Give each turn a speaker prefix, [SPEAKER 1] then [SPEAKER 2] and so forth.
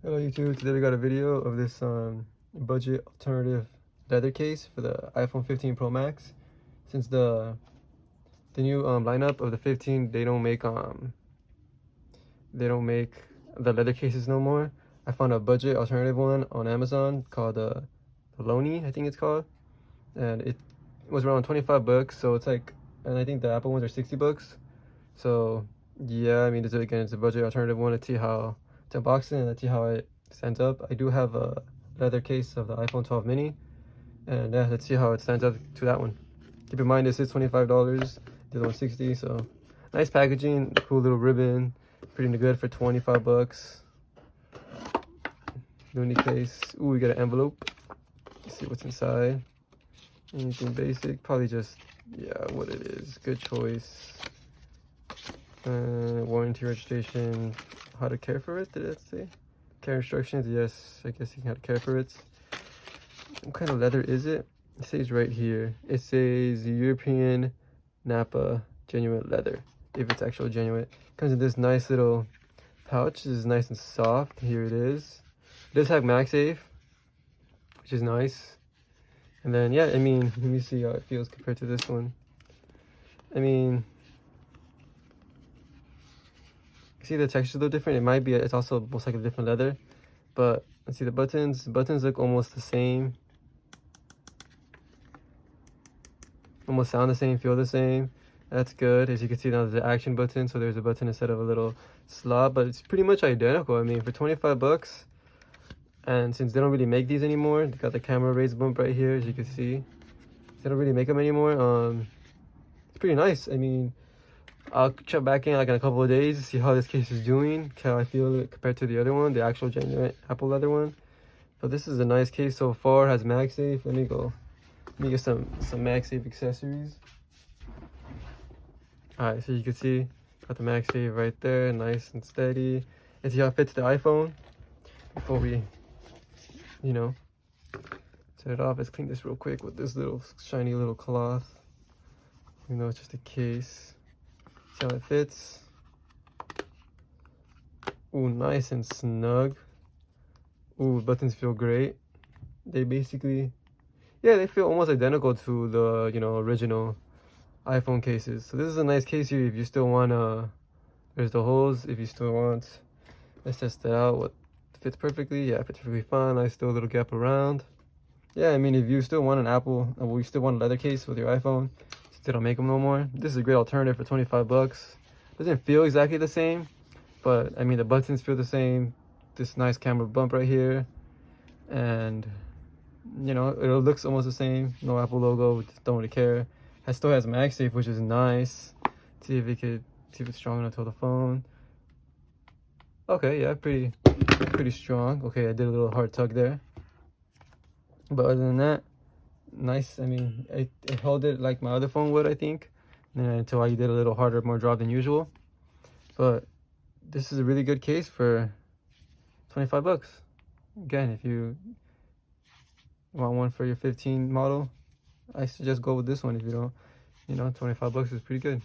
[SPEAKER 1] Hello YouTube, today we got a video of this budget alternative leather case for the iPhone 15 Pro Max. Since the new lineup of the 15, they don't make the leather cases no more. I found a budget alternative one on Amazon called the Lonli, I think it's called, and it was around 25 bucks. So it's like, and I think the Apple ones are 60 bucks. So yeah, I mean, it's a budget alternative one. Let's see how to unbox it and let's see how it stands up. I do have a leather case of the iPhone 12 mini, and yeah, let's see how it stands up to that one. Keep in mind this is $25, the one 60, so nice packaging, cool little ribbon, pretty good for 25 bucks. Lonli case. Ooh, we got an envelope. Let's see what's inside. Anything basic, probably just, yeah, what it is. Good choice. Warranty, registration, how to care for it, did it say? Care instructions, yes, I guess you can how to care for it. What kind of leather is it? It says right here, it says European Nappa genuine leather, if it's actual genuine. Comes in this nice little pouch. This is nice and soft. Here it is. It does have MagSafe, which is nice. And then, yeah, I mean, let me see how it feels compared to this one. I mean, see the texture a little different. It might be, it's also most likely a different leather, but let's see the buttons. The buttons look almost the same, almost sound the same, feel the same. That's good. As you can see now, there's the action button, so there's a button instead of a little slot, but it's pretty much identical. I mean, for 25 bucks, and since they don't really make these anymore, they got the camera raise bump right here, as you can see. They don't really make them anymore. It's pretty nice. I mean, I'll check back in like in a couple of days to see how this case is doing, how I feel compared to the other one, the actual genuine Apple leather one. But this is a nice case so far. It has MagSafe. Let me get some MagSafe accessories. All right, so you can see got the MagSafe right there, nice and steady. And see how it fits the iPhone. Before we, you know, set it off, let's clean this real quick with this little shiny little cloth. Even though it's just a case. See how it fits. Ooh, nice and snug. Ooh, buttons feel great. They basically, yeah, they feel almost identical to the, original iPhone cases. So this is a nice case here if you still want there's the holes if you still want. Let's test it out. What fits perfectly? Yeah, it fits perfectly fine. Nice still a little gap around. Yeah, I mean, if you still want an Apple, well, you still want a leather case with your iPhone, they don't make them no more. This is a great alternative for 25 bucks. Doesn't feel exactly the same, but I mean, the buttons feel the same. This nice camera bump right here, and it looks almost the same. No Apple logo, don't really care. It still has MagSafe, which is nice. See if it's strong enough to hold the phone. Okay, yeah, pretty strong. Okay, I did a little hard tug there, but other than that, nice. I mean, it held it like my other phone would, I think, and then until I did a little harder, more draw than usual. But this is a really good case for 25 bucks. Again, if you want one for your 15 model, I suggest go with this one. If you don't, 25 bucks is pretty good.